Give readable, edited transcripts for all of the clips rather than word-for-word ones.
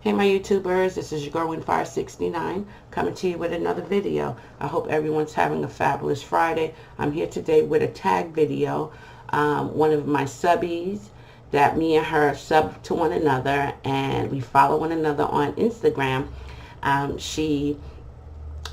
Hey my YouTubers, this is your girl Fire69 coming to you with another video. I hope everyone's having a fabulous Friday. I'm here today with a tag video. One of my subbies that me and her sub to one another, and we follow one another on Instagram. She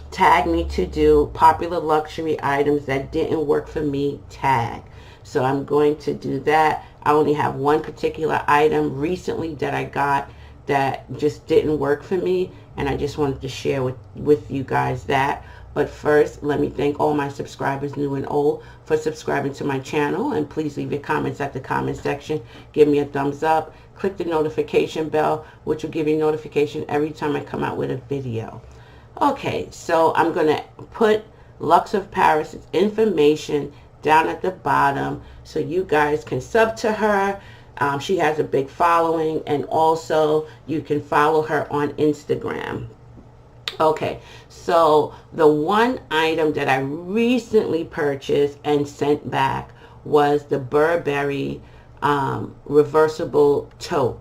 tagged me to do popular luxury items that didn't work for me tag. So I'm going to do that. I only have one particular item recently that I got that just didn't work for me, and I just wanted to share with you guys that. But first, let me thank all my subscribers, new and old, for subscribing to my channel, and please leave your comments at the comment section. Give me a thumbs up, click the notification bell, which will give you notification every time I come out with a video. Okay, so I'm going to put Luxofparis' information down at the bottom so you guys can sub to her. She has a big following, and also you can follow her on Instagram. Okay, so the one item that I recently purchased and sent back was the Burberry reversible tote.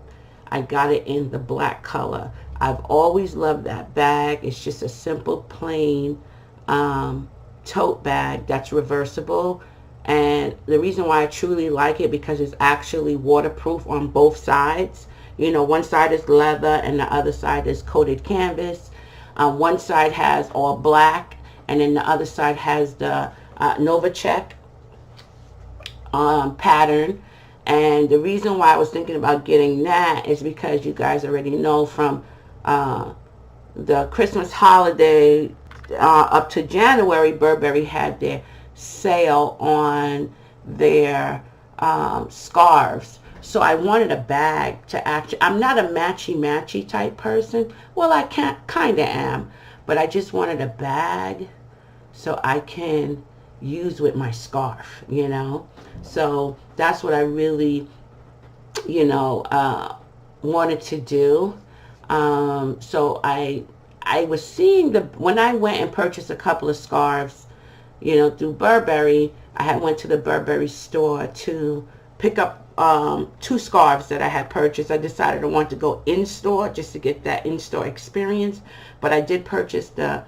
I got it in the black color. I've always loved that bag. It's just a simple, plain tote bag that's reversible. And the reason why I truly like it, because it's actually waterproof on both sides. You know, one side is leather and the other side is coated canvas. One side has all black, and then the other side has the Nova Check pattern. And the reason why I was thinking about getting that is because you guys already know from the Christmas holiday up to January, Burberry had their sale on their scarves. So I wanted a bag to actually, I'm not a matchy type person. Well, I kind of am, but I just wanted a bag so I can use with my scarf, you know. So that's what I really, you know, wanted to do. So I was seeing when I went and purchased a couple of scarves, you know, through Burberry. I had went to the Burberry store to pick up two scarves that I had purchased. I decided I wanted to go in-store just to get that in-store experience, but I did purchase the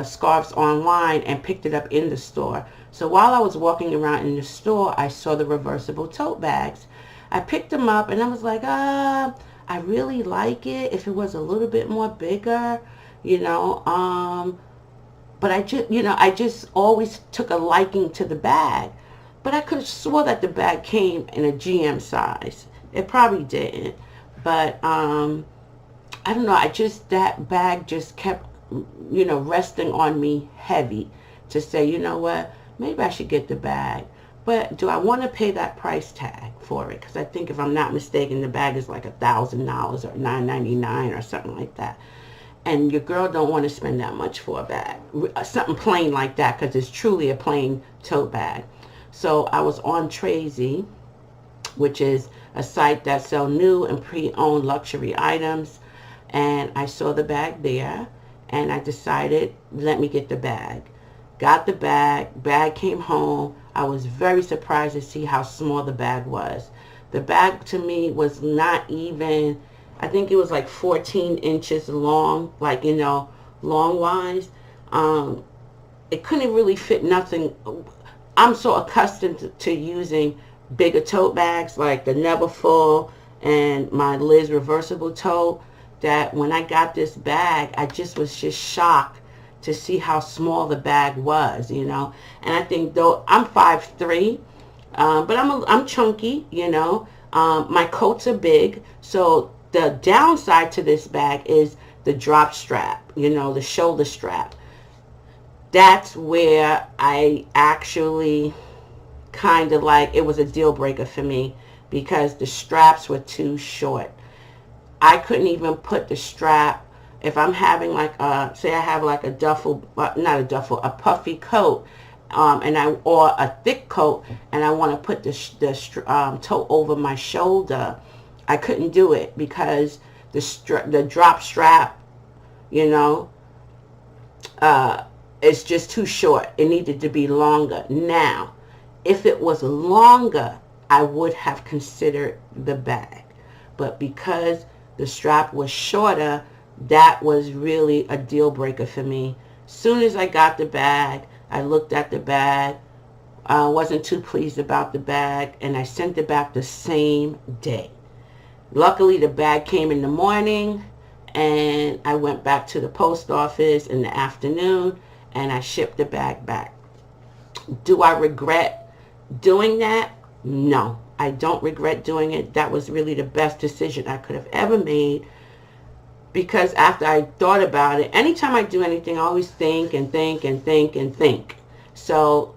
scarves online and picked it up in the store. So while I was walking around in the store, I saw the reversible tote bags. I picked them up and I was like, I really like it if it was a little bit more bigger, you know. But I just always took a liking to the bag. But I could have swore that the bag came in a GM size. It probably didn't. But I don't know. That bag just kept, you know, resting on me heavy to say, you know what, maybe I should get the bag. But do I want to pay that price tag for it? Because I think, if I'm not mistaken, the bag is like $1,000 or $9.99 or something like that. And your girl don't want to spend that much for a bag, something plain like that, because it's truly a plain tote bag. So I was on Trazy, which is a site that sells new and pre-owned luxury items, and I saw the bag there, and I decided, let me get the bag. Got the bag came home. I was very surprised to see how small the bag was. The bag to me was not even, I think it was like 14 inches long, like, you know, long wise. It couldn't really fit nothing. I'm so accustomed to using bigger tote bags like the Neverfull and my Liz reversible tote, that when I got this bag, I was just shocked to see how small the bag was, you know. And I think, though I'm 5'3", but I'm chunky, you know. My coats are big, so the downside to this bag is the drop strap, you know, the shoulder strap. That's where I actually kind of like, it was a deal breaker for me, because the straps were too short. I couldn't even put the strap, if I'm having like say I have like a duffel, not a duffel, a puffy coat, or a thick coat, and I want to put the tote over my shoulder. I couldn't do it because the drop strap, you know, it's just too short. It needed to be longer. Now, if it was longer, I would have considered the bag. But because the strap was shorter, that was really a deal breaker for me. Soon as I got the bag, I looked at the bag. I wasn't too pleased about the bag, and I sent it back the same day. Luckily, the bag came in the morning, and I went back to the post office in the afternoon, and I shipped the bag back. Do I regret doing that? No, I don't regret doing it. That was really the best decision I could have ever made, because after I thought about it, anytime I do anything, I always think and think and think and think. So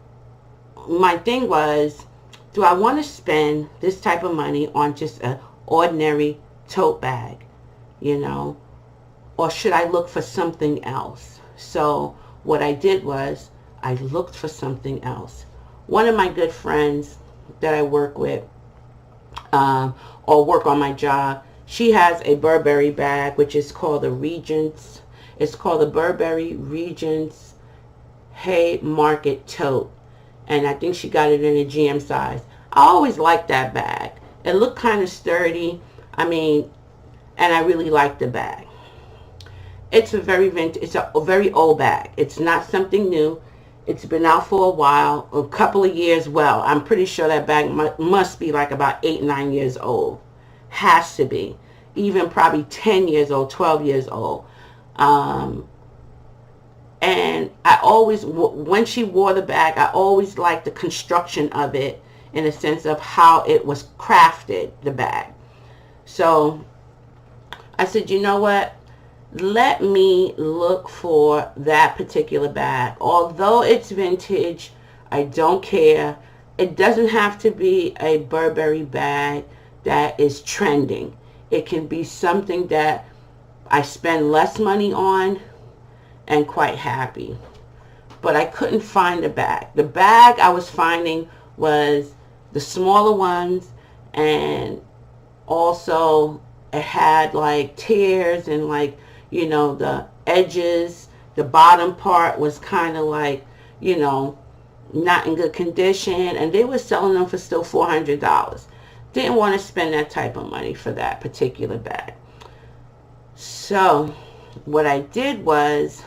my thing was, do I want to spend this type of money on just an ordinary tote bag, you know, or should I look for something else? So what I did was I looked for something else. One of my good friends that I work with or work on my job, she has a Burberry bag, which is called the Regents. It's called the Burberry Regents Haymarket Tote. And I think she got it in a GM size. I always liked that bag. It looked kind of sturdy. I mean, and I really liked the bag. It's a very vintage, it's a very old bag. It's not something new. It's been out for a while, a couple of years. Well, I'm pretty sure that bag must be like about 8, 9 years old. Has to be. Even probably 10 years old, 12 years old. And I always, when she wore the bag, I always liked the construction of it in a sense of how it was crafted, the bag. So I said, you know what? Let me look for that particular bag. Although it's vintage, I don't care. It doesn't have to be a Burberry bag that is trending. It can be something that I spend less money on and quite happy. But I couldn't find the bag. The bag I was finding was the smaller ones, and also it had like tears and like, you know, the edges, the bottom part was kind of like, you know, not in good condition, and they were selling them for still $400. Didn't want to spend that type of money for that particular bag. So what I did was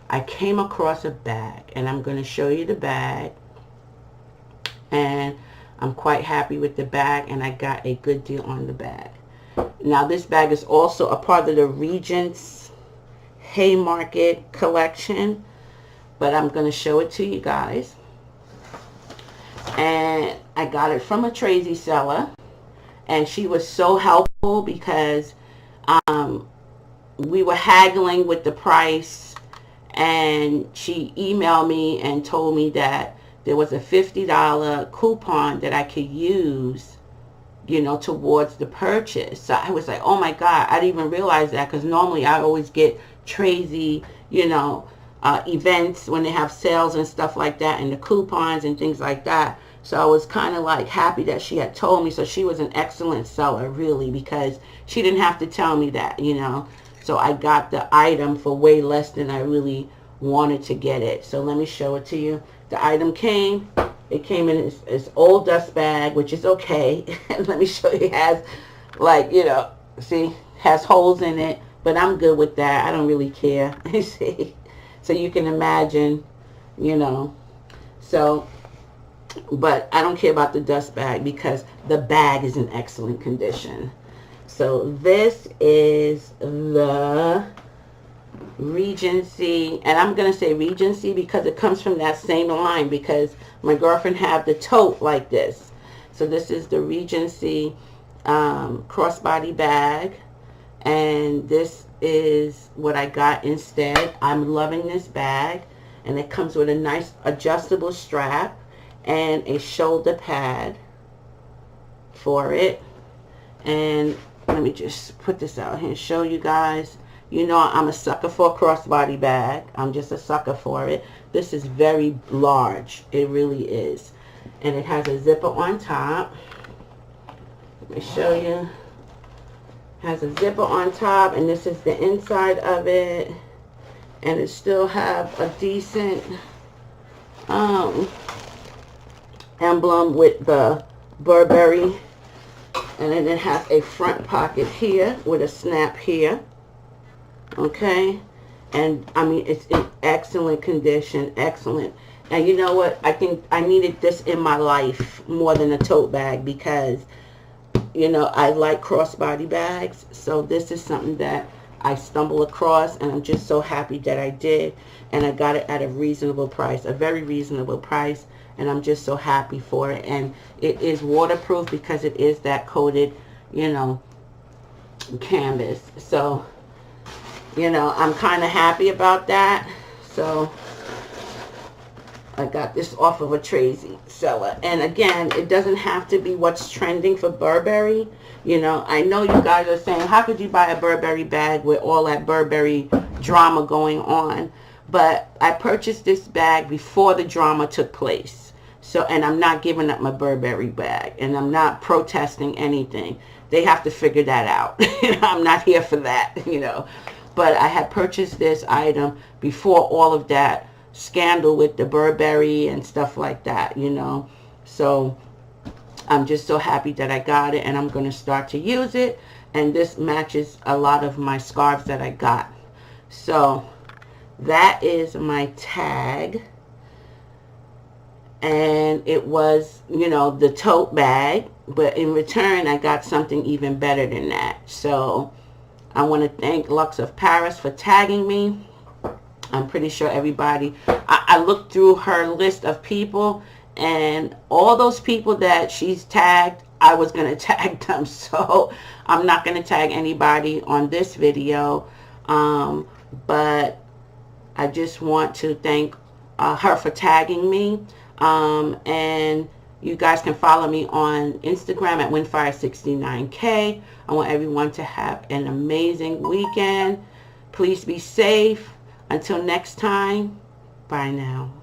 I came across a bag, and I'm going to show you the bag, and I'm quite happy with the bag, and I got a good deal on the bag. Now this bag is also a part of the Regents Haymarket collection, but I'm going to show it to you guys. And I got it from a Tracy seller, and she was so helpful because we were haggling with the price, and she emailed me and told me that there was a $50 coupon that I could use, you know, towards the purchase. So I was like, oh my God, I didn't even realize that, because normally I always get Tracy, you know, events when they have sales and stuff like that, and the coupons and things like that. So I was kind of like happy that she had told me. So she was an excellent seller, really, because she didn't have to tell me that, you know. So I got the item for way less than I really wanted to get it. So let me show it to you. The item came. It came in its old dust bag, which is okay. Let me show you. It has, like, you know, see, has holes in it. But I'm good with that. I don't really care. See? So you can imagine, you know. So, but I don't care about the dust bag because the bag is in excellent condition. So this is the Regency, and I'm going to say Regency because it comes from that same line, because my girlfriend had the tote like this. So this is the Regency crossbody bag, and this is what I got instead. I'm loving this bag, and it comes with a nice adjustable strap and a shoulder pad for it. And let me just put this out here and show you guys. You know I'm a sucker for a crossbody bag. I'm just a sucker for it. This is very large. It really is. And it has a zipper on top. Let me show you. It has a zipper on top, and this is the inside of it. And it still have a decent emblem with the Burberry And then it has a front pocket here with a snap here. Okay. And I mean, it's in excellent condition. Excellent. And you know what? I think I needed this in my life more than a tote bag because, you know, I like crossbody bags. So this is something that I stumbled across, and I'm just so happy that I did. And I got it at a reasonable price, a very reasonable price. And I'm just so happy for it. And it is waterproof because it is that coated, you know, canvas. So, you know, I'm kind of happy about that. So I got this off of a Tracy seller. And again, it doesn't have to be what's trending for Burberry. You know, I know you guys are saying, how could you buy a Burberry bag with all that Burberry drama going on? But I purchased this bag before the drama took place. So, and I'm not giving up my Burberry bag, and I'm not protesting anything. They have to figure that out. I'm not here for that, you know. But I had purchased this item before all of that scandal with the Burberry and stuff like that, you know. So I'm just so happy that I got it, and I'm going to start to use it. And this matches a lot of my scarves that I got. So that is my tag. And it was, you know, the tote bag. But in return, I got something even better than that. So I want to thank Luxofparis for tagging me. I'm pretty sure everybody, I looked through her list of people, and all those people that she's tagged, I was going to tag them. So I'm not going to tag anybody on this video. But I just want to thank her for tagging me. And you guys can follow me on Instagram at Windfire69K. I want everyone to have an amazing weekend. Please be safe. Until next time, bye now.